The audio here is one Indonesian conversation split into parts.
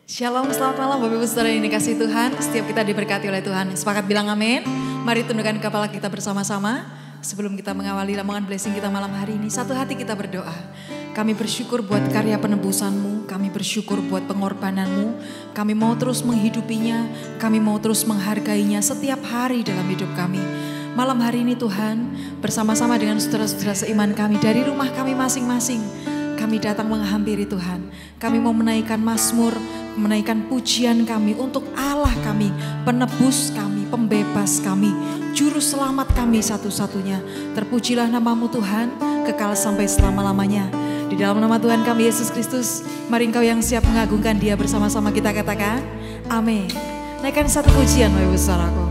Shalom, selamat malam Bapak Ibu Saudara yang dikasihi Tuhan. Setiap kita diberkati oleh Tuhan. Sepakat bilang amin. Mari tundukkan kepala kita bersama-sama. Sebelum kita mengawali rombongan blessing kita malam hari ini, satu hati kita berdoa. Kami bersyukur buat karya penebusan-Mu, kami bersyukur buat pengorbanan-Mu. Kami mau terus menghidupinya, kami mau terus menghargainya setiap hari dalam hidup kami. Malam hari ini Tuhan, bersama-sama dengan saudara-saudara seiman kami dari rumah kami masing-masing, kami datang menghampiri Tuhan. Kami mau menaikkan mazmur, menaikkan pujian kami untuk Allah kami, penebus kami, pembebas kami, juru selamat kami satu-satunya. Terpujilah nama-Mu Tuhan, kekal sampai selama-lamanya. Di dalam nama Tuhan kami Yesus Kristus, mari Engkau yang siap mengagungkan Dia, bersama-sama kita katakan, amin. Naikkan satu pujian Bapak Ibu Saudaraku.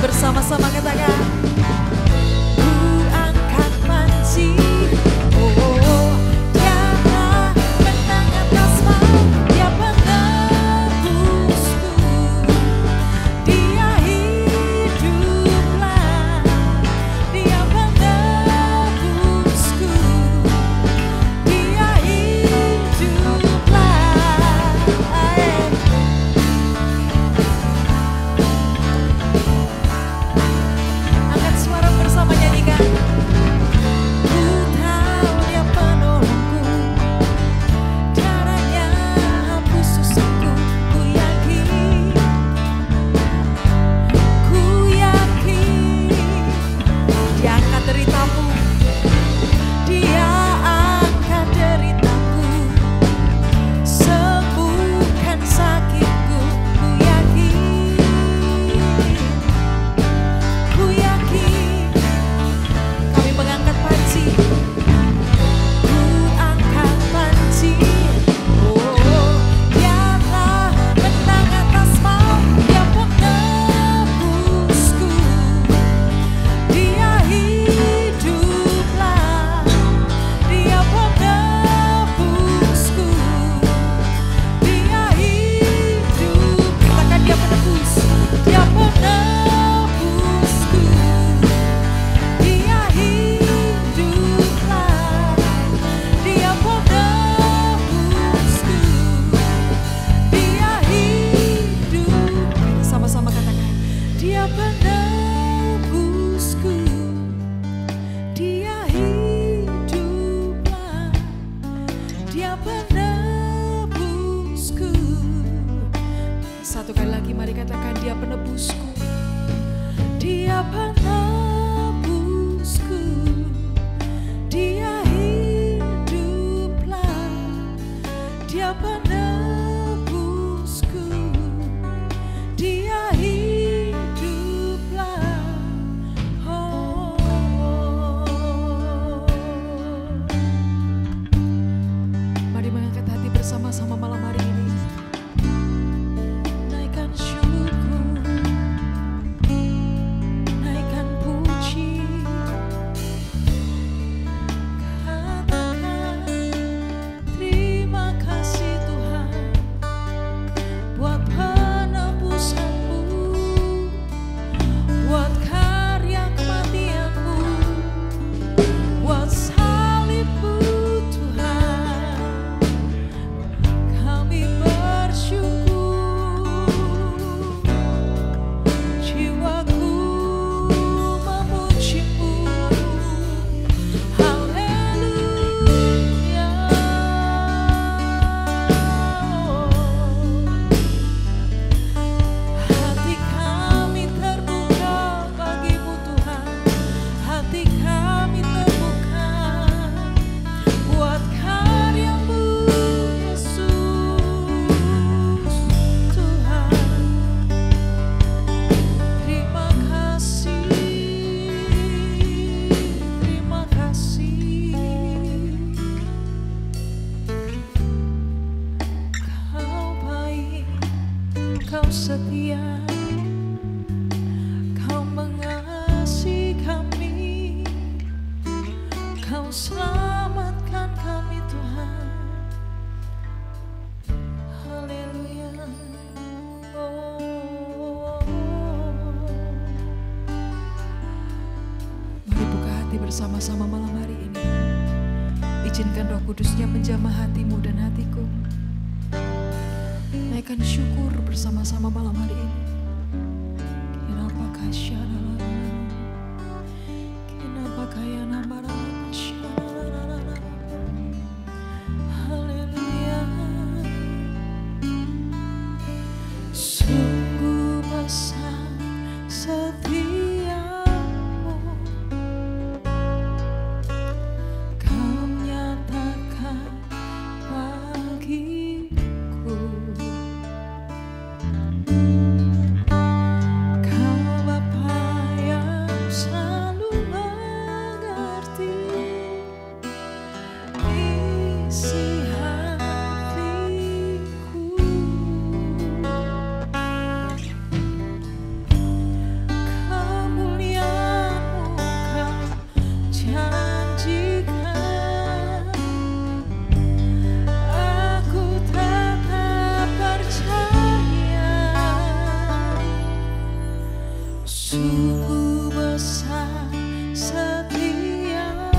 Bersama-sama katakan, ku angkat panji, oh Dia menang atas maut, Dia penebusku, Dia hiduplah, Dia penebusku, Dia hiduplah. Satu kali lagi mari katakan, Dia penebusku, Dia penebusku, Dia hiduplah, Dia penebusku, Dia hiduplah. Oh. Mari mengangkat hati bersama-sama malam hari ini. Salibmu Tuhan, kami Kau setia, Kau mengasihi kami, Kau selamatkan kami Tuhan. Haleluya. Mari buka hati bersama-sama malam hari ini. Izinkan Roh Kudusnya menjamah hatimu dan hatiku. Naikkan syukur bersama-sama malam hari ini. Kenapa kasyana, kenapa kaya namara kasyana. Haleluya. Sungguh besar setiamu, Kau nyatakan bagiku. Kau Bapa yang selalu mengerti isi hatiku. Kemuliaan-Mu Kau janjikan, aku tetap percaya. Sungguh besar setiamu,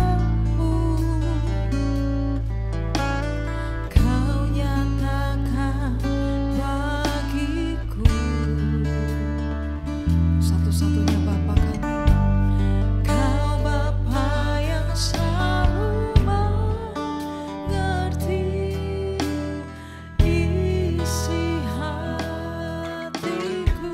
Kau nyatakan bagiku. Satu-satunya Bapa kami, Kau Bapa yang selalu mengerti isi hatiku.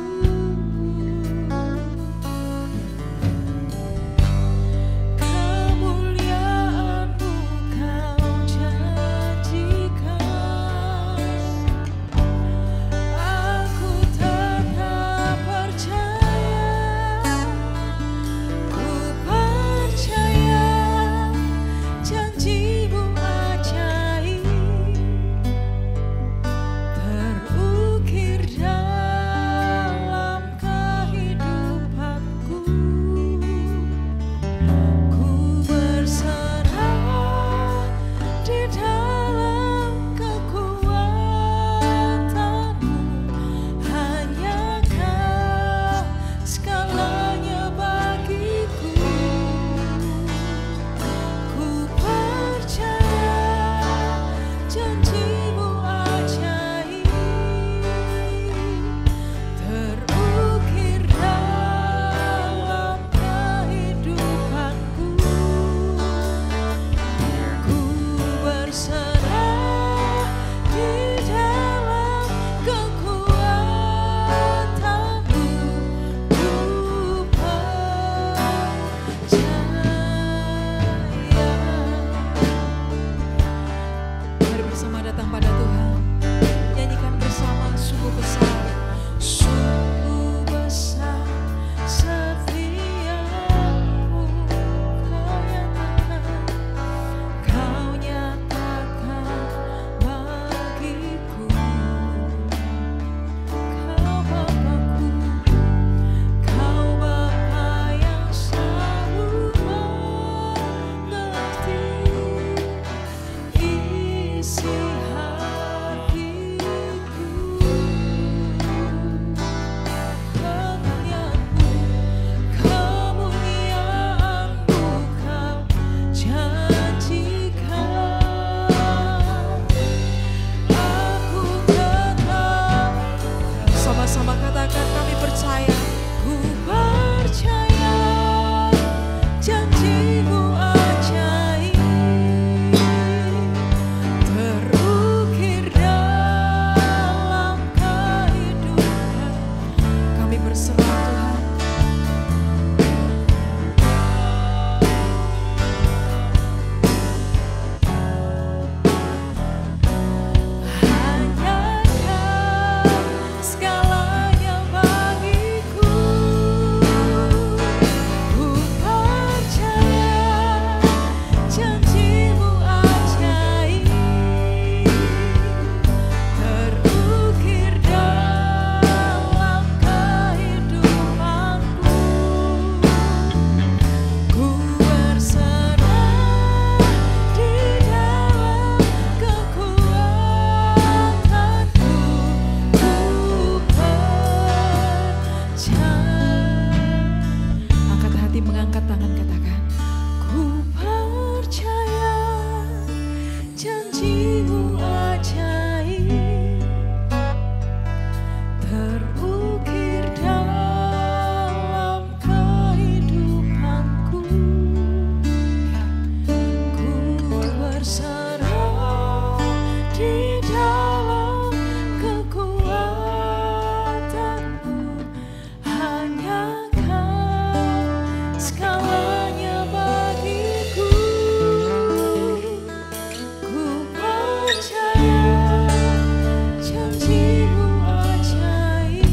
Kemuliaan-Mu Kau janjikan, aku tetap percaya. Ku percaya janji-Mu ajaib terukir dalam kehidupanku. Ku berserah di dalam kekuatan-Mu, hanya Kau segalanya bagiku. Ku percaya janji-Mu ajaib terukir dalam kehidupanku. Ku berserah di dalam kekuatan-Mu, ku percaya. Mari bersama datang pada Tuhan. Nyanyikan bersama, sungguh besar, sungguh besar setiamu, Kau nyatakan bagiku. Kau Bapakku, Kau Bapa yang selalu mengerti isi hatiku. Janjimu ajaib terukir dalam kehidupanku. Ku berserah di dalam kekuatanmu. Hanya Kau segalanya bagiku. Ku percaya janjimu ajaib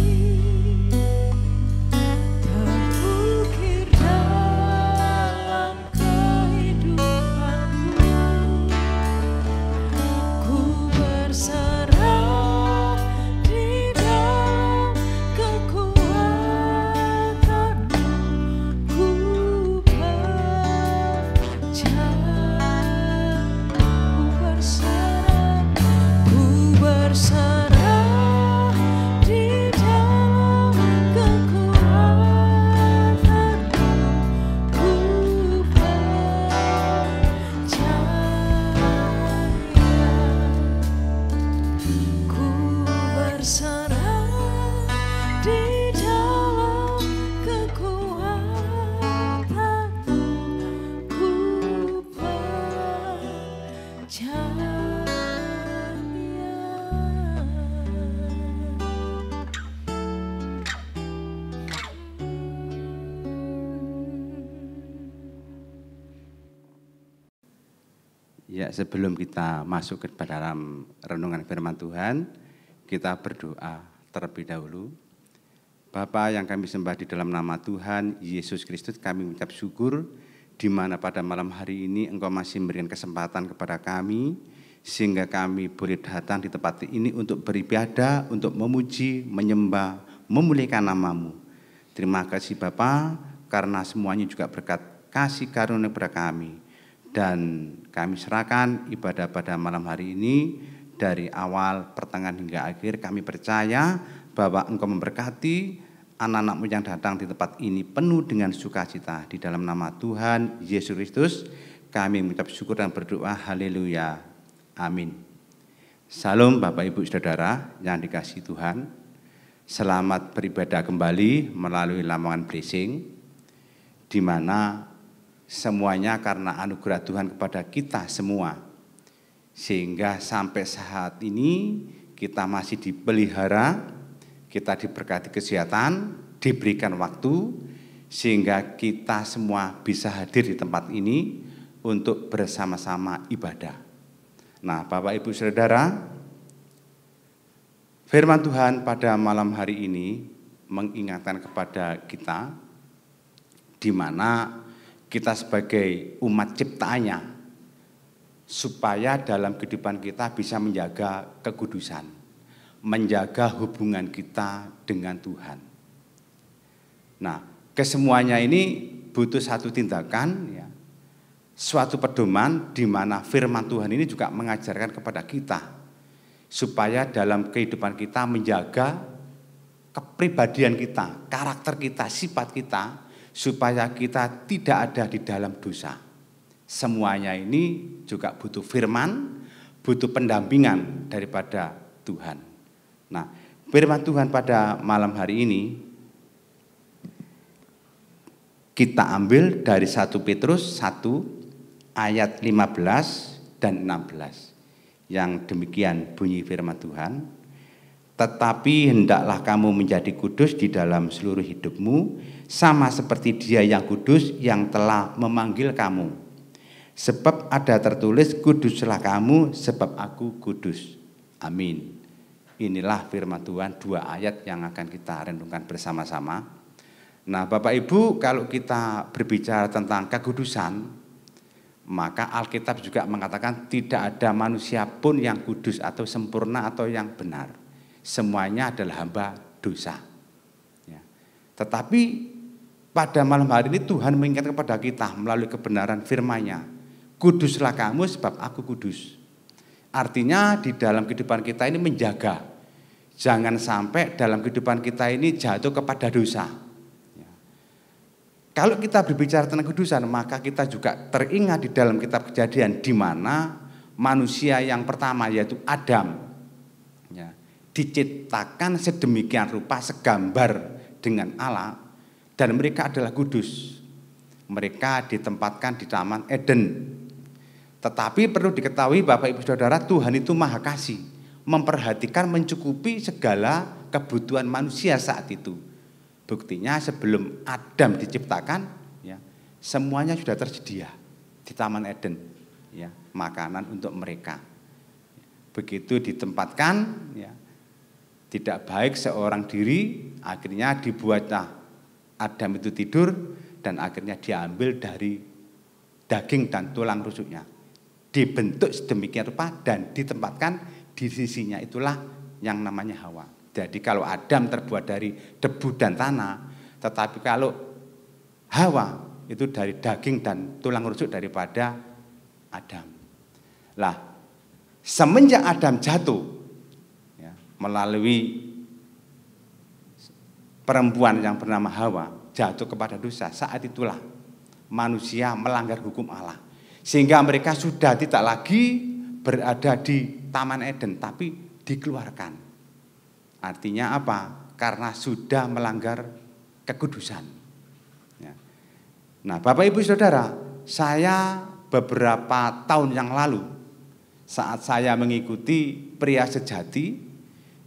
terukir dalam kehidupanku. Ku berserah di dalam kekuatanmu. Ku berserah di dalam kekuatanmu. Ku berserah di dalam kekuatanmu. Ku Ya, sebelum kita masuk ke dalam renungan firman Tuhan, kita berdoa terlebih dahulu. Bapa yang kami sembah di dalam nama Tuhan Yesus Kristus, kami mengucap syukur di mana pada malam hari ini Engkau masih memberikan kesempatan kepada kami sehingga kami boleh datang di tempat ini untuk beribadah, untuk memuji, menyembah, memuliakan nama-Mu. Terima kasih Bapa, karena semuanya juga berkat kasih karunia kepada kami. Dan kami serahkan ibadah pada malam hari ini dari awal, pertengahan hingga akhir. Kami percaya bahwa Engkau memberkati anak-anak-Mu yang datang di tempat ini penuh dengan sukacita. Di dalam nama Tuhan Yesus Kristus kami mengucap syukur dan berdoa. Haleluya. Amin. Salam Bapak Ibu Saudara yang dikasihi Tuhan. Selamat beribadah kembali melalui Lamongan Blessing, di mana semuanya karena anugerah Tuhan kepada kita semua. Sehingga sampai saat ini kita masih dipelihara, kita diberkati kesehatan, diberikan waktu, sehingga kita semua bisa hadir di tempat ini untuk bersama-sama ibadah. Nah, Bapak Ibu Saudara, firman Tuhan pada malam hari ini mengingatkan kepada kita di mana kita sebagai umat ciptaannya, supaya dalam kehidupan kita bisa menjaga kekudusan, menjaga hubungan kita dengan Tuhan. Nah, kesemuanya ini butuh satu tindakan, ya, suatu pedoman di mana firman Tuhan ini juga mengajarkan kepada kita, supaya dalam kehidupan kita menjaga kepribadian kita, karakter kita, sifat kita, supaya kita tidak ada di dalam dosa. Semuanya ini juga butuh firman, butuh pendampingan daripada Tuhan. Nah, firman Tuhan pada malam hari ini kita ambil dari 1 Petrus 1 ayat 15 dan 16. Yang demikian bunyi firman Tuhan. Tetapi hendaklah kamu menjadi kudus di dalam seluruh hidupmu, sama seperti Dia yang kudus yang telah memanggil kamu. Sebab ada tertulis, kuduslah kamu sebab aku kudus. Amin. Inilah firman Tuhan, 2 ayat yang akan kita renungkan bersama-sama. Nah, Bapak Ibu, kalau kita berbicara tentang kekudusan, maka Alkitab juga mengatakan tidak ada manusia pun yang kudus atau sempurna atau yang benar. Semuanya adalah hamba dosa. Ya. Tetapi pada malam hari ini Tuhan mengingatkan kepada kita melalui kebenaran firman-Nya, kuduslah kamu sebab aku kudus. Artinya di dalam kehidupan kita ini menjaga, jangan sampai dalam kehidupan kita ini jatuh kepada dosa. Ya. Kalau kita berbicara tentang kudusan, maka kita juga teringat di dalam kitab Kejadian, di mana manusia yang pertama yaitu Adam, ya, diciptakan sedemikian rupa segambar dengan Allah dan mereka adalah kudus. Mereka ditempatkan di Taman Eden. Tetapi perlu diketahui Bapak Ibu Saudara, Tuhan itu Maha Kasih, memperhatikan mencukupi segala kebutuhan manusia saat itu. Buktinya sebelum Adam diciptakan, ya, semuanya sudah tersedia di Taman Eden, ya, makanan untuk mereka. Begitu ditempatkan, ya, tidak baik seorang diri, akhirnya dibuatlah Adam itu tidur dan akhirnya diambil dari daging dan tulang rusuknya. Dibentuk sedemikian rupa dan ditempatkan di sisinya, itulah yang namanya Hawa. Jadi kalau Adam terbuat dari debu dan tanah, tetapi kalau Hawa itu dari daging dan tulang rusuk daripada Adam. Lah, semenjak Adam jatuh, ya, melalui perempuan yang bernama Hawa jatuh kepada dosa, saat itulah manusia melanggar hukum Allah. Sehingga mereka sudah tidak lagi berada di Taman Eden, tapi dikeluarkan. Artinya apa? Karena sudah melanggar kekudusan. Ya. Nah, Bapak Ibu Saudara, saya beberapa tahun yang lalu, saat saya mengikuti pria sejati,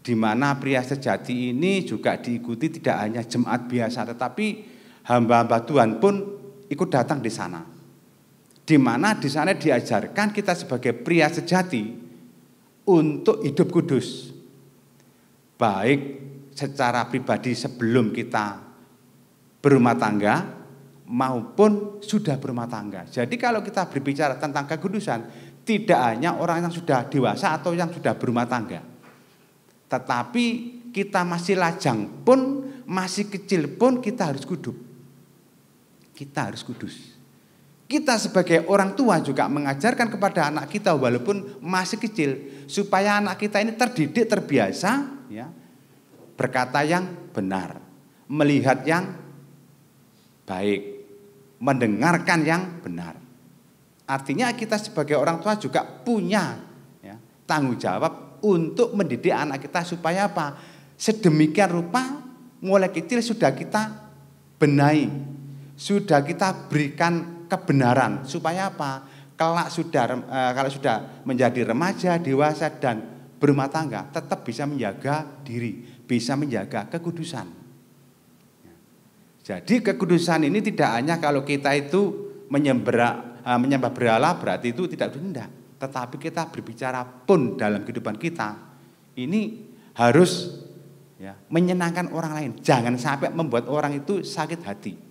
di mana pria sejati ini juga diikuti tidak hanya jemaat biasa, tetapi hamba-hamba Tuhan pun ikut datang di sana. Di mana di sana diajarkan kita sebagai pria sejati untuk hidup kudus. Baik secara pribadi sebelum kita berumah tangga maupun sudah berumah tangga. Jadi kalau kita berbicara tentang kekudusan, tidak hanya orang yang sudah dewasa atau yang sudah berumah tangga. Tetapi kita masih lajang pun, masih kecil pun kita harus kudus. Kita harus kudus. Kita sebagai orang tua juga mengajarkan kepada anak kita walaupun masih kecil, supaya anak kita ini terdidik, terbiasa, ya, berkata yang benar, melihat yang baik, mendengarkan yang benar. Artinya kita sebagai orang tua juga punya, ya, tanggung jawab untuk mendidik anak kita supaya apa? Sedemikian rupa mulai kecil sudah kita benahi, sudah kita berikan kebenaran supaya apa? Kalau sudah menjadi remaja, dewasa dan berumah tangga, tetap bisa menjaga diri, bisa menjaga kekudusan. Jadi kekudusan ini tidak hanya kalau kita itu menyembah berhala berarti itu tidak rendah, tetapi kita berbicara pun dalam kehidupan kita ini harus, ya, menyenangkan orang lain, jangan sampai membuat orang itu sakit hati.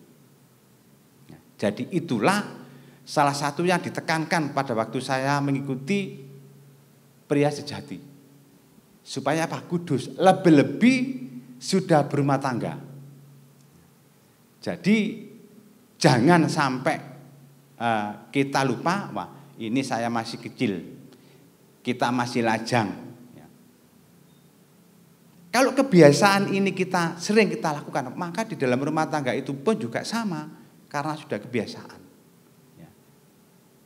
Jadi itulah salah satu yang ditekankan pada waktu saya mengikuti pria sejati. Supaya apa? Kudus, lebih-lebih sudah berumah tangga. Jadi jangan sampai kita lupa, wah ini saya masih kecil, kita masih lajang. Kalau kebiasaan ini sering kita lakukan, maka di dalam rumah tangga itu pun juga sama. Karena sudah kebiasaan.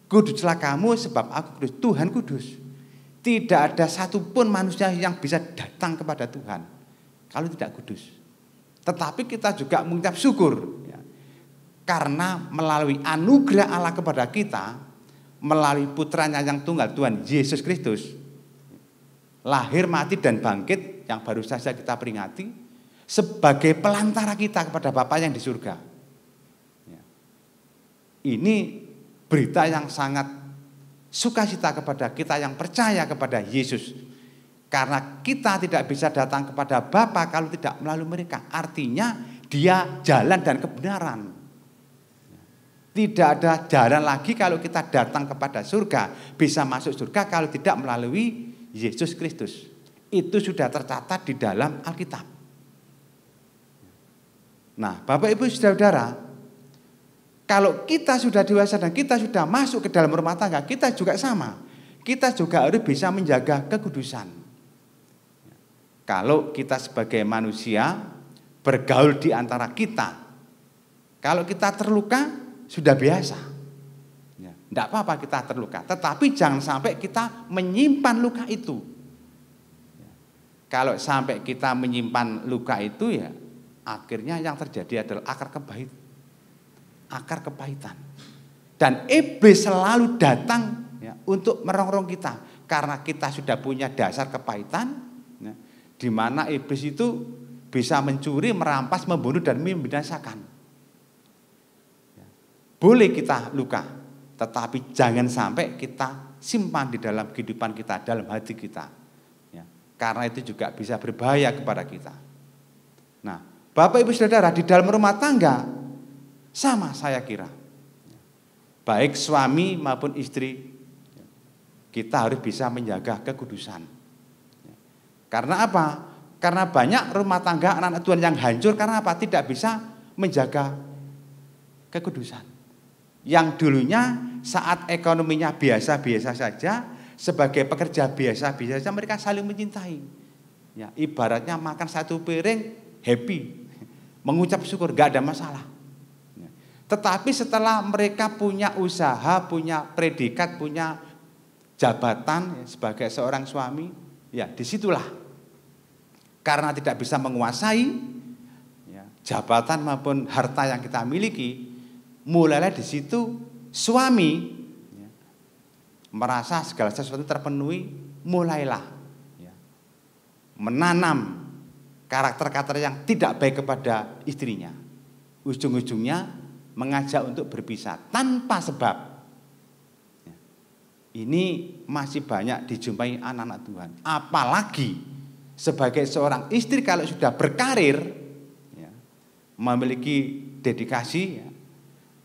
Kuduslah kamu sebab aku kudus. Tuhan kudus. Tidak ada satupun manusia yang bisa datang kepada Tuhan kalau tidak kudus. Tetapi kita juga mengucap syukur, ya, karena melalui anugerah Allah kepada kita, melalui putranya yang tunggal Tuhan Yesus Kristus, lahir, mati dan bangkit yang baru saja kita peringati sebagai pelantara kita kepada Bapa yang di surga. Ini berita yang sangat sukacita kepada kita yang percaya kepada Yesus. Karena kita tidak bisa datang kepada Bapa kalau tidak melalui mereka. Artinya dia jalan dan kebenaran. Tidak ada jalan lagi kalau kita datang kepada surga, bisa masuk surga kalau tidak melalui Yesus Kristus. Itu sudah tercatat di dalam Alkitab. Nah, Bapak Ibu Saudara, kalau kita sudah dewasa dan kita sudah masuk ke dalam rumah tangga, kita juga sama. Kita juga harus bisa menjaga kekudusan. Kalau kita sebagai manusia bergaul di antara kita, kalau kita terluka sudah biasa. Tidak apa-apa kita terluka, tetapi jangan sampai kita menyimpan luka itu. Kalau sampai kita menyimpan luka itu ya, akhirnya yang terjadi adalah akar kepahitan. Dan iblis selalu datang ya, untuk merongrong kita, karena kita sudah punya dasar kepahitan, ya, di mana iblis itu bisa mencuri, merampas, membunuh, dan membinasakan. Ya. Boleh kita luka, tetapi jangan sampai kita simpan di dalam kehidupan kita, dalam hati kita. Ya. Karena itu juga bisa berbahaya kepada kita. Nah, Bapak Ibu Saudara, di dalam rumah tangga sama saya kira. Baik suami maupun istri, kita harus bisa menjaga kekudusan. Karena apa? Karena banyak rumah tangga anak-anak Tuhan yang hancur karena apa? Tidak bisa menjaga kekudusan. Yang dulunya saat ekonominya biasa-biasa saja, sebagai pekerja biasa-biasa saja, mereka saling mencintai. Ya, ibaratnya makan satu piring happy, mengucap syukur, gak ada masalah. Ya. Tetapi setelah mereka punya usaha, punya predikat, punya jabatan ya, sebagai seorang suami, ya disitulah karena tidak bisa menguasai ya, jabatan maupun harta yang kita miliki, mulailah di situ suami ya, merasa segala sesuatu terpenuhi, mulailah ya, menanam karakter-karakter yang tidak baik kepada istrinya. Ujung-ujungnya mengajak untuk berpisah tanpa sebab. Ya. Ini masih banyak dijumpai anak-anak Tuhan. Apalagi sebagai seorang istri kalau sudah berkarir, ya, memiliki dedikasi, ya,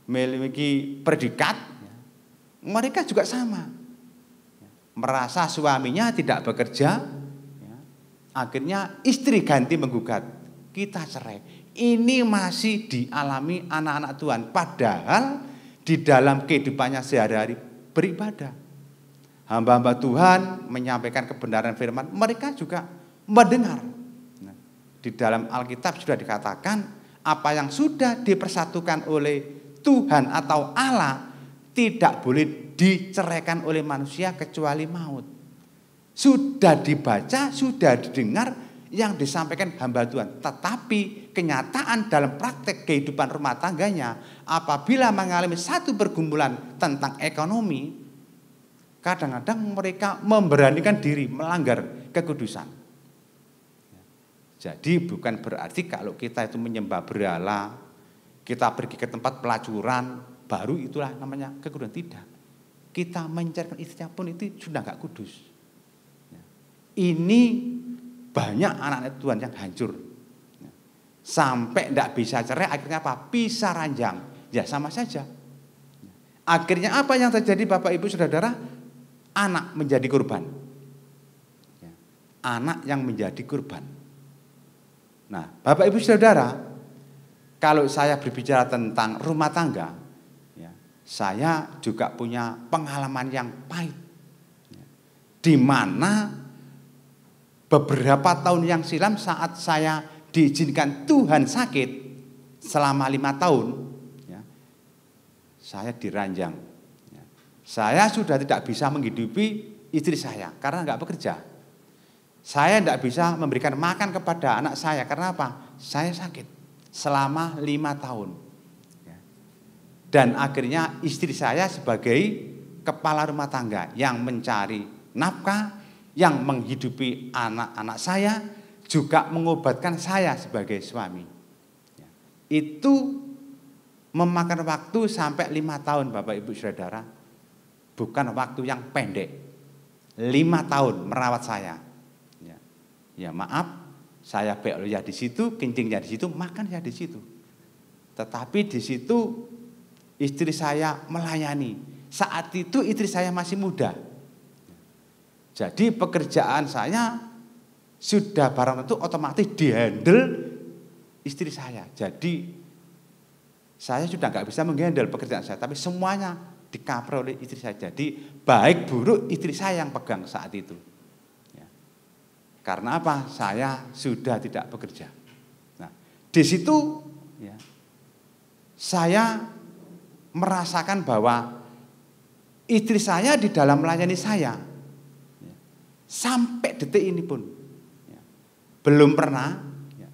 memiliki predikat, ya, mereka juga sama. Ya. Merasa suaminya tidak bekerja, akhirnya istri ganti menggugat, kita cerai. Ini masih dialami anak-anak Tuhan. Padahal di dalam kehidupannya sehari-hari beribadah. Hamba-hamba Tuhan menyampaikan kebenaran firman, mereka juga mendengar. Nah, di dalam Alkitab sudah dikatakan, apa yang sudah dipersatukan oleh Tuhan atau Allah tidak boleh diceraikan oleh manusia kecuali maut. Sudah dibaca, sudah didengar yang disampaikan hamba Tuhan. Tetapi kenyataan dalam praktek kehidupan rumah tangganya, apabila mengalami satu pergumulan tentang ekonomi, kadang-kadang mereka memberanikan diri melanggar kekudusan. Jadi bukan berarti kalau kita itu menyembah berhala, kita pergi ke tempat pelacuran, baru itulah namanya kekudusan. Tidak. Kita menceraikan istrinya pun itu sudah enggak kudus. Ini banyak anak-anak Tuhan yang hancur. Sampai tidak bisa cerai, akhirnya apa? Pisah ranjang. Ya sama saja. Akhirnya apa yang terjadi Bapak Ibu Saudara? Anak menjadi korban. Anak yang menjadi korban. Nah, Bapak Ibu Saudara, kalau saya berbicara tentang rumah tangga, ya, saya juga punya pengalaman yang pahit. Di mana beberapa tahun yang silam saat saya diizinkan Tuhan sakit selama 5 tahun, ya, saya diranjang. Ya. Saya sudah tidak bisa menghidupi istri saya karena enggak bekerja. Saya tidak bisa memberikan makan kepada anak saya karena apa? Saya sakit selama 5 tahun. Ya. Dan akhirnya istri saya sebagai kepala rumah tangga yang mencari nafkah, yang menghidupi anak-anak saya, juga mengobatkan saya sebagai suami. Ya. Itu memakan waktu sampai 5 tahun Bapak Ibu Saudara. Bukan waktu yang pendek. 5 tahun merawat saya. Ya, ya maaf, saya bekerja di situ, kencingnya di situ, makan saya di situ. Tetapi di situ istri saya melayani. Saat itu istri saya masih muda. Jadi pekerjaan saya sudah barang tentu otomatis dihandle istri saya. Jadi saya sudah nggak bisa menghandle pekerjaan saya, tapi semuanya di-cover oleh istri saya. Jadi baik buruk istri saya yang pegang saat itu. Ya. Karena apa? Saya sudah tidak bekerja. Nah, di situ ya, saya merasakan bahwa Istri saya di dalam melayani saya, sampai detik ini pun, belum pernah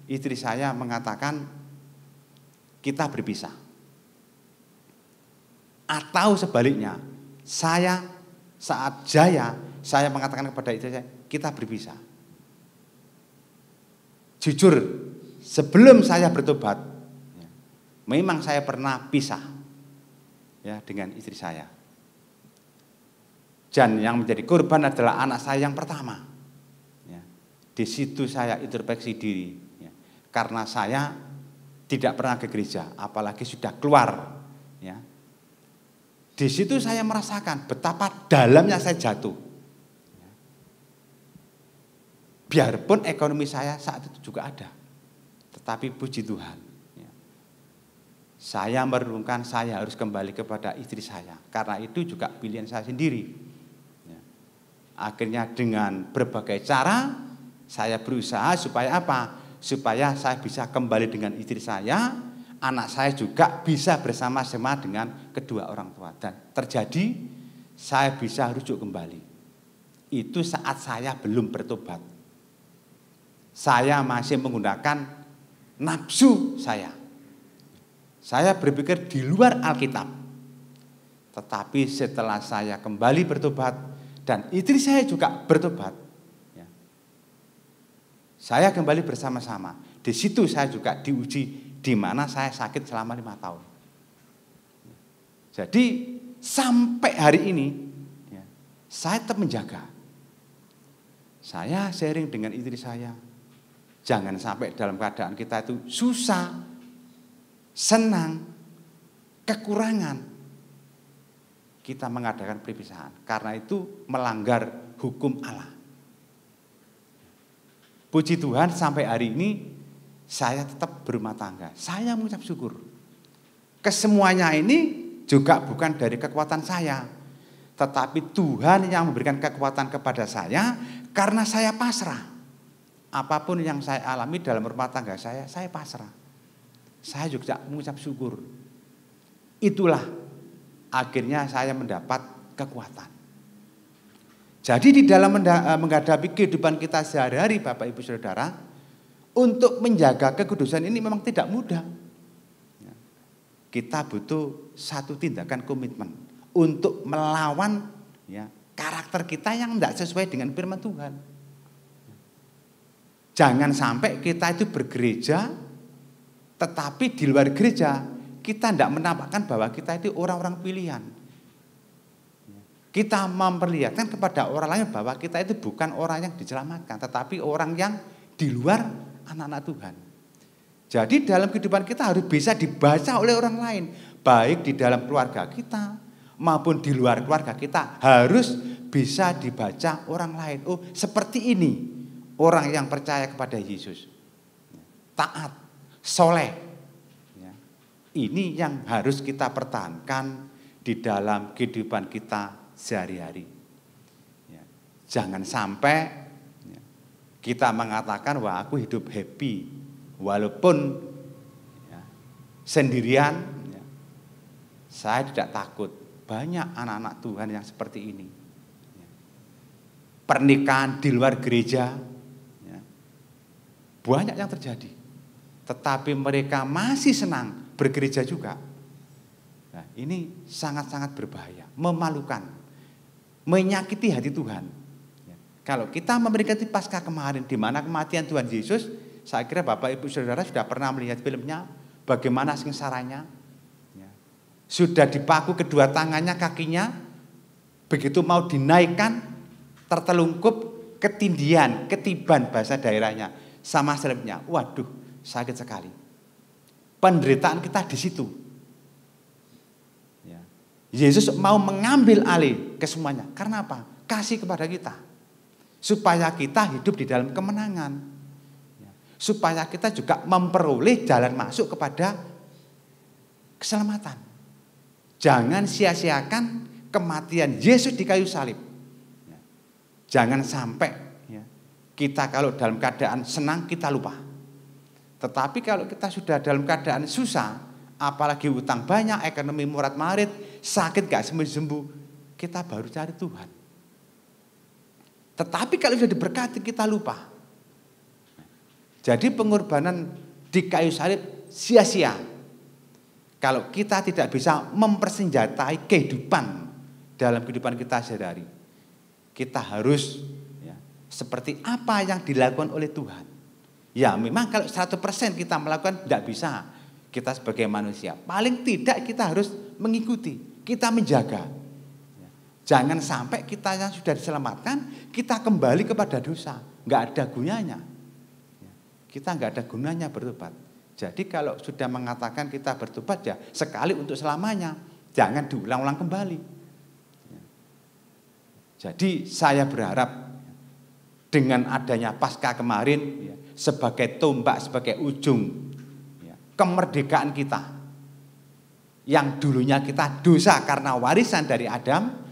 istri saya mengatakan kita berpisah. Atau sebaliknya, saya saat jaya, saya mengatakan kepada istri saya, kita berpisah. Jujur, sebelum saya bertobat, memang saya pernah pisah dengan istri saya. Dan yang menjadi korban adalah anak saya yang pertama. Di situ saya introspeksi diri, karena saya tidak pernah ke gereja, apalagi sudah keluar. Di situ saya merasakan betapa dalamnya saya jatuh. Biarpun ekonomi saya saat itu juga ada, tetapi puji Tuhan, saya merenungkan saya harus kembali kepada istri saya, karena itu juga pilihan saya sendiri. Akhirnya dengan berbagai cara saya berusaha supaya apa? Supaya saya bisa kembali dengan istri saya, anak saya juga bisa bersama-sama dengan kedua orang tua. Dan terjadi saya bisa rujuk kembali. Itu saat saya belum bertobat. Saya masih menggunakan nafsu saya. Saya berpikir di luar Alkitab. Tetapi setelah saya kembali bertobat dan istri saya juga bertobat, saya kembali bersama-sama. Di situ saya juga diuji, di mana saya sakit selama 5 tahun. Jadi sampai hari ini saya tetap menjaga. Saya sharing dengan istri saya. Jangan sampai dalam keadaan kita itu susah, senang, kekurangan, kita mengadakan perpisahan. Karena itu melanggar hukum Allah. Puji Tuhan sampai hari ini saya tetap berumah tangga. Saya mengucap syukur. Kesemuanya ini juga bukan dari kekuatan saya, tetapi Tuhan yang memberikan kekuatan kepada saya karena saya pasrah. Apapun yang saya alami dalam rumah tangga saya pasrah. Saya juga mengucap syukur. Itulah akhirnya saya mendapat kekuatan. Jadi di dalam menghadapi kehidupan kita sehari-hari, Bapak Ibu Saudara, untuk menjaga kekudusan ini memang tidak mudah. Kita butuh satu tindakan komitmen untuk melawan karakter kita yang tidak sesuai dengan firman Tuhan. Jangan sampai kita itu bergereja, tetapi di luar gereja kita tidak menampakkan bahwa kita itu orang-orang pilihan. Kita memperlihatkan kepada orang lain bahwa kita itu bukan orang yang diselamatkan, tetapi orang yang di luar anak-anak Tuhan. Jadi dalam kehidupan kita harus bisa dibaca oleh orang lain, baik di dalam keluarga kita maupun di luar keluarga kita, harus bisa dibaca orang lain. Oh, seperti ini orang yang percaya kepada Yesus, taat, soleh. Ini yang harus kita pertahankan di dalam kehidupan kita sehari-hari. Jangan sampai kita mengatakan, wah aku hidup happy, walaupun sendirian. Saya tidak takut. Banyak anak-anak Tuhan yang seperti ini. Pernikahan di luar gereja, banyak yang terjadi. Tetapi mereka masih senang bergereja juga. Nah, ini sangat-sangat berbahaya, memalukan, menyakiti hati Tuhan. Kalau kita memperingati Paskah kemarin, di mana kematian Tuhan Yesus, saya kira Bapak Ibu Saudara sudah pernah melihat filmnya, bagaimana sengsaranya. Sudah dipaku kedua tangannya, kakinya, begitu mau dinaikkan, tertelungkup, ketindihan, ketiban bahasa daerahnya, sama salibnya. Waduh, sakit sekali. Penderitaan kita di situ. Yesus mau mengambil alih ke semuanya. Karena apa? Kasih kepada kita. Supaya kita hidup di dalam kemenangan. Supaya kita juga memperoleh jalan masuk kepada keselamatan. Jangan sia-siakan kematian Yesus di kayu salib. Jangan sampai kita kalau dalam keadaan senang kita lupa. Tetapi kalau kita sudah dalam keadaan susah, apalagi utang banyak, ekonomi murat-marit, sakit gak sembuh-sembuh, kita baru cari Tuhan. Tetapi kalau sudah diberkati kita lupa. Jadi pengorbanan di kayu salib sia-sia kalau kita tidak bisa mempersenjatai kehidupan dalam kehidupan kita sehari-hari. Kita harus seperti apa yang dilakukan oleh Tuhan. Ya memang kalau 100% kita melakukan tidak bisa. Kita sebagai manusia paling tidak kita harus mengikuti, kita menjaga. Jangan sampai kita yang sudah diselamatkan kita kembali kepada dosa, nggak ada gunanya. Kita nggak ada gunanya bertobat. Jadi kalau sudah mengatakan kita bertobat ya sekali untuk selamanya, jangan diulang-ulang kembali. Jadi saya berharap dengan adanya Paskah kemarin sebagai tombak, sebagai ujung kemerdekaan kita. Yang dulunya kita dosa karena warisan dari Adam.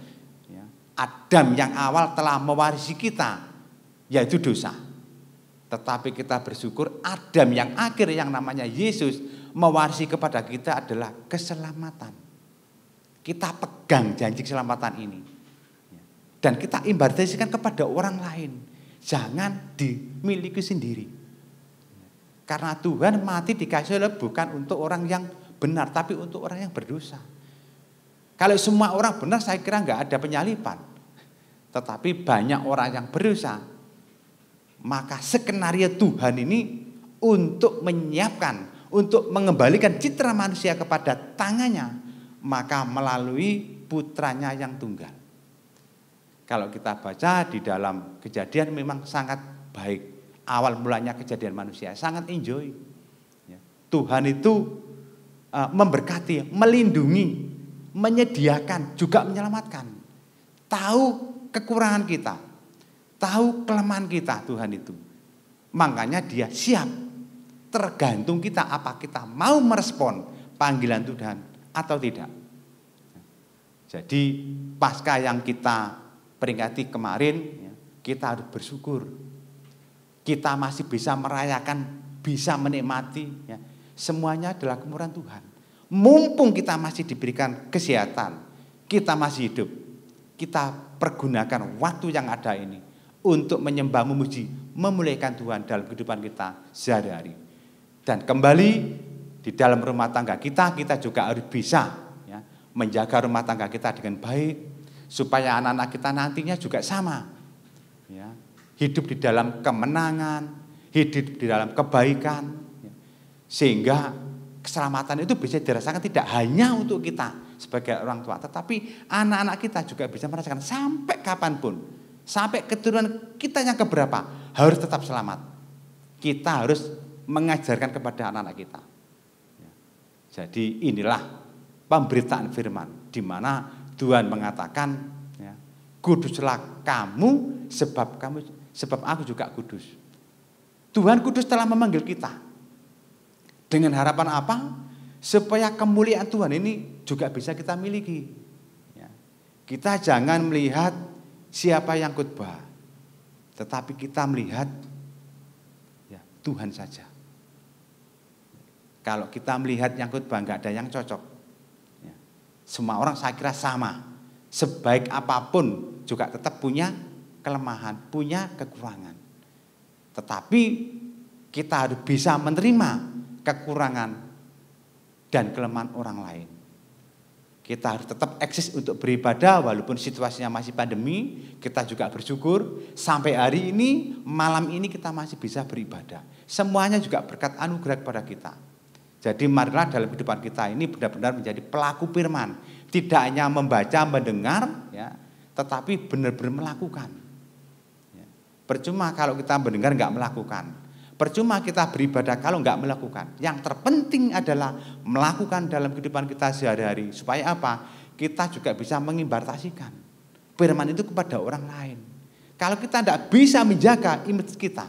Adam yang awal telah mewarisi kita, yaitu dosa. Tetapi kita bersyukur Adam yang akhir yang namanya Yesus mewarisi kepada kita adalah keselamatan. Kita pegang janji keselamatan ini. Dan kita impartasikan kepada orang lain. Jangan dimiliki sendiri. Karena Tuhan mati di kayu salib bukan untuk orang yang benar, tapi untuk orang yang berdosa. Kalau semua orang benar saya kira nggak ada penyaliban. Tetapi banyak orang yang berdosa. Maka skenario Tuhan ini untuk menyiapkan, untuk mengembalikan citra manusia kepada tangannya, maka melalui putranya yang tunggal. Kalau kita baca di dalam Kejadian memang sangat baik. Awal mulanya kejadian manusia sangat enjoy. Tuhan itu memberkati, melindungi, menyediakan, juga menyelamatkan. Tahu kekurangan kita, tahu kelemahan kita Tuhan itu. Makanya dia siap. Tergantung kita apa kita mau merespon panggilan Tuhan atau tidak. Jadi Paskah yang kita peringati kemarin, kita harus bersyukur. Kita masih bisa merayakan, bisa menikmati. Semuanya adalah kemurahan Tuhan. Mumpung kita masih diberikan kesehatan, kita masih hidup, kita pergunakan waktu yang ada ini untuk menyembah, memuji, memuliakan Tuhan dalam kehidupan kita sehari-hari. Dan kembali di dalam rumah tangga kita juga harus bisa menjaga rumah tangga kita dengan baik, supaya anak-anak kita nantinya juga sama. Hidup di dalam kemenangan, hidup di dalam kebaikan, sehingga keselamatan itu bisa dirasakan tidak hanya untuk kita sebagai orang tua, tetapi anak-anak kita juga bisa merasakan sampai kapanpun, sampai keturunan kita yang keberapa harus tetap selamat. Kita harus mengajarkan kepada anak-anak kita. Jadi inilah pemberitaan firman, di mana Tuhan mengatakan, kuduslah kamu sebab aku juga kudus. Tuhan kudus telah memanggil kita. Dengan harapan apa? Supaya kemuliaan Tuhan ini juga bisa kita miliki. Kita jangan melihat siapa yang khotbah, tetapi kita melihat Tuhan saja. Kalau kita melihat yang khotbah nggak ada yang cocok. Semua orang saya kira sama. Sebaik apapun juga tetap punya kelemahan, punya kekurangan. Tetapi kita harus bisa menerima kekurangan dan kelemahan orang lain. Kita harus tetap eksis untuk beribadah walaupun situasinya masih pandemi. Kita juga bersyukur sampai hari ini, malam ini kita masih bisa beribadah. Semuanya juga berkat anugerah kepada kita. Jadi marilah dalam kehidupan kita ini benar-benar menjadi pelaku firman. Tidak hanya membaca, mendengar, tetapi benar-benar melakukan. Percuma kalau kita mendengar nggak melakukan. Percuma kita beribadah kalau nggak melakukan. Yang terpenting adalah melakukan dalam kehidupan kita sehari-hari. Supaya apa? Kita juga bisa mengimpartasikan firman itu kepada orang lain. Kalau kita tidak bisa menjaga image kita,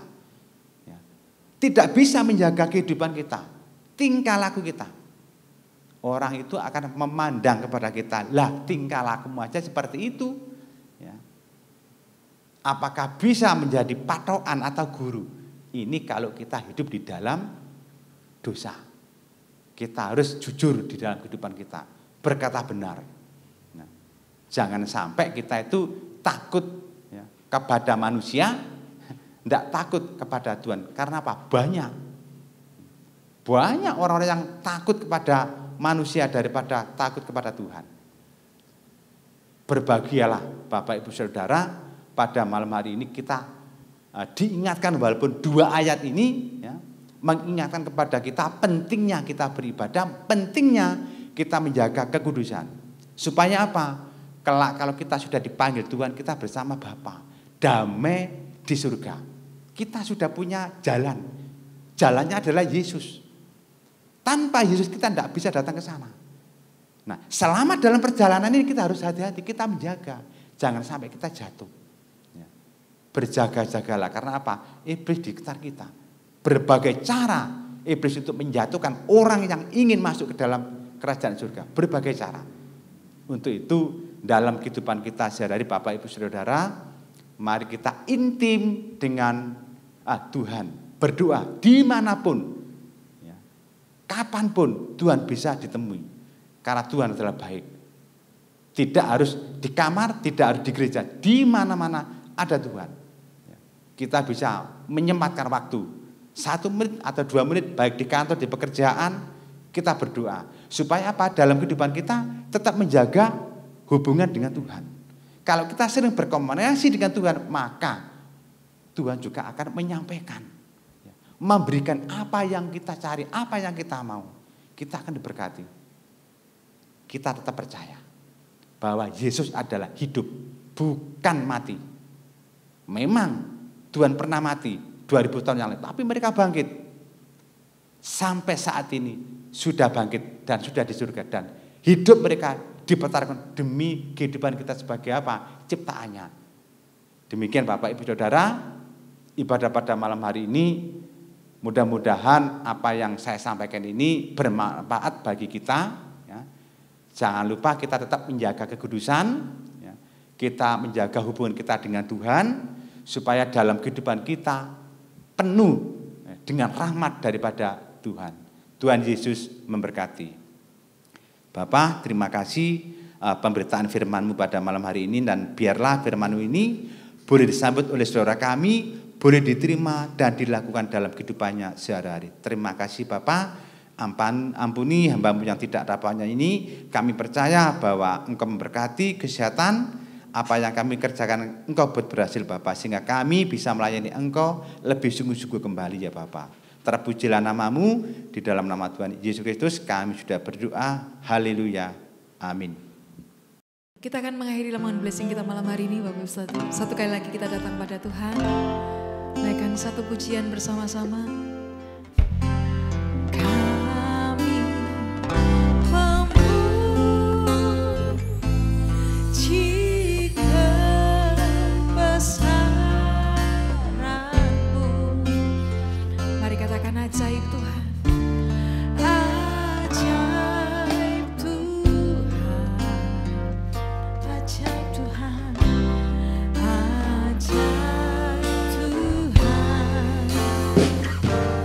tidak bisa menjaga kehidupan kita, tingkah laku kita, orang itu akan memandang kepada kita, lah tingkah lakumu aja seperti itu. Apakah bisa menjadi patokan atau guru? Ini kalau kita hidup di dalam dosa. Kita harus jujur di dalam kehidupan kita, berkata benar. Jangan sampai kita itu takut ya, kepada manusia, tidak takut kepada Tuhan. Karena apa? Banyak orang-orang yang takut kepada manusia daripada takut kepada Tuhan. Berbahagialah Bapak Ibu Saudara, pada malam hari ini kita diingatkan walaupun 2 ayat ini ya, mengingatkan kepada kita pentingnya kita beribadah, pentingnya kita menjaga kekudusan. Supaya apa? Kelak kalau kita sudah dipanggil Tuhan, kita bersama Bapa, damai di surga. Kita sudah punya jalan. Jalannya adalah Yesus. Tanpa Yesus kita tidak bisa datang ke sana. Nah, selama dalam perjalanan ini kita harus hati-hati, kita menjaga. Jangan sampai kita jatuh. Ya. Berjaga-jagalah, karena apa? Iblis dikejar kita. Berbagai cara iblis untuk menjatuhkan orang yang ingin masuk ke dalam kerajaan surga. Berbagai cara. Untuk itu, dalam kehidupan kita sehari-hari Bapak Ibu Saudara, mari kita intim dengan Tuhan. Berdoa dimanapun. Ya. Kapanpun Tuhan bisa ditemui. Karena Tuhan adalah baik. Tidak harus di kamar, tidak harus di gereja. Di mana-mana ada Tuhan. Ya. Kita bisa menyempatkan waktu 1 menit atau 2 menit, baik di kantor, di pekerjaan, kita berdoa. Supaya apa? Dalam kehidupan kita tetap menjaga hubungan dengan Tuhan. Kalau kita sering berkomunikasi dengan Tuhan, maka Tuhan juga akan menyampaikan, memberikan apa yang kita cari, apa yang kita mau. Kita akan diberkati. Kita tetap percaya bahwa Yesus adalah hidup, bukan mati. Memang Tuhan pernah mati 2000 tahun yang lalu, tapi mereka bangkit. Sampai saat ini sudah bangkit dan sudah di surga, dan hidup mereka dipertaruhkan demi kehidupan kita sebagai apa? Ciptaannya. Demikian Bapak Ibu Saudara, ibadah pada malam hari ini, mudah-mudahan apa yang saya sampaikan ini bermanfaat bagi kita. Ya. Jangan lupa kita tetap menjaga kekudusan, ya. Kita menjaga hubungan kita dengan Tuhan, supaya dalam kehidupan kita penuh dengan rahmat daripada Tuhan. Tuhan Yesus memberkati. Bapak, terima kasih pemberitaan firman-Mu pada malam hari ini, dan biarlah firman-Mu ini boleh disambut oleh saudara kami, boleh diterima dan dilakukan dalam kehidupannya sehari-hari. Terima kasih Bapak, ampuni hamba-Mu yang tidak dapatnya ini. Kami percaya bahwa Engkau memberkati kesehatan, apa yang kami kerjakan Engkau buat berhasil Bapak, sehingga kami bisa melayani Engkau lebih sungguh-sungguh kembali ya Bapak. Terpujilah nama-Mu, di dalam nama Tuhan Yesus Kristus kami sudah berdoa. Haleluya. Amin. Kita akan mengakhiri lamongan blessing kita malam hari ini Bapak Ibu. Satu kali lagi kita datang pada Tuhan. Naikkan satu pujian bersama-sama. Kami memuji kebesaran-Mu. Mari katakan ajaib Tuhan. Ajaib Tuhan. Ajaib Tuhan. Ajaib Tuhan.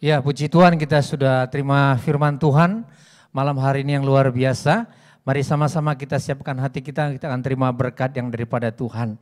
Ya, puji Tuhan, kita sudah terima firman Tuhan malam hari ini yang luar biasa. Mari sama-sama kita siapkan hati kita akan terima berkat yang daripada Tuhan.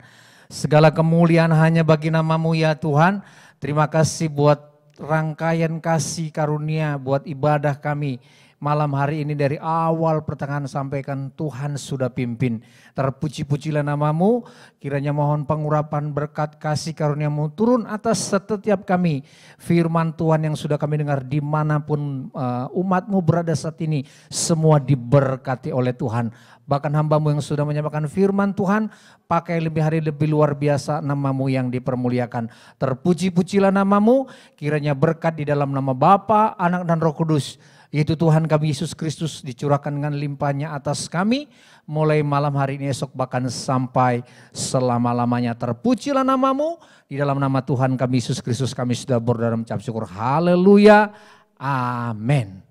Segala kemuliaan hanya bagi nama-Mu ya Tuhan. Terima kasih buat rangkaian kasih karunia, buat ibadah kami. Malam hari ini dari awal pertengahan sampaikan Tuhan sudah pimpin. Terpuji-pujilah nama-Mu, kiranya mohon pengurapan berkat kasih karunia-Mu turun atas setiap kami. Firman Tuhan yang sudah kami dengar dimanapun umat-Mu berada saat ini, semua diberkati oleh Tuhan. Bahkan hamba-Mu yang sudah menyampaikan firman Tuhan, pakai lebih hari lebih luar biasa, nama-Mu yang dipermuliakan. Terpuji-pujilah nama-Mu, kiranya berkat di dalam nama Bapa, Anak dan Roh Kudus. Yaitu Tuhan kami Yesus Kristus dicurahkan dengan limpahnya atas kami. Mulai malam hari ini esok bahkan sampai selama-lamanya. Terpujilah nama-Mu. Di dalam nama Tuhan kami Yesus Kristus kami sudah berdoa dan mengucap syukur. Haleluya. Amin.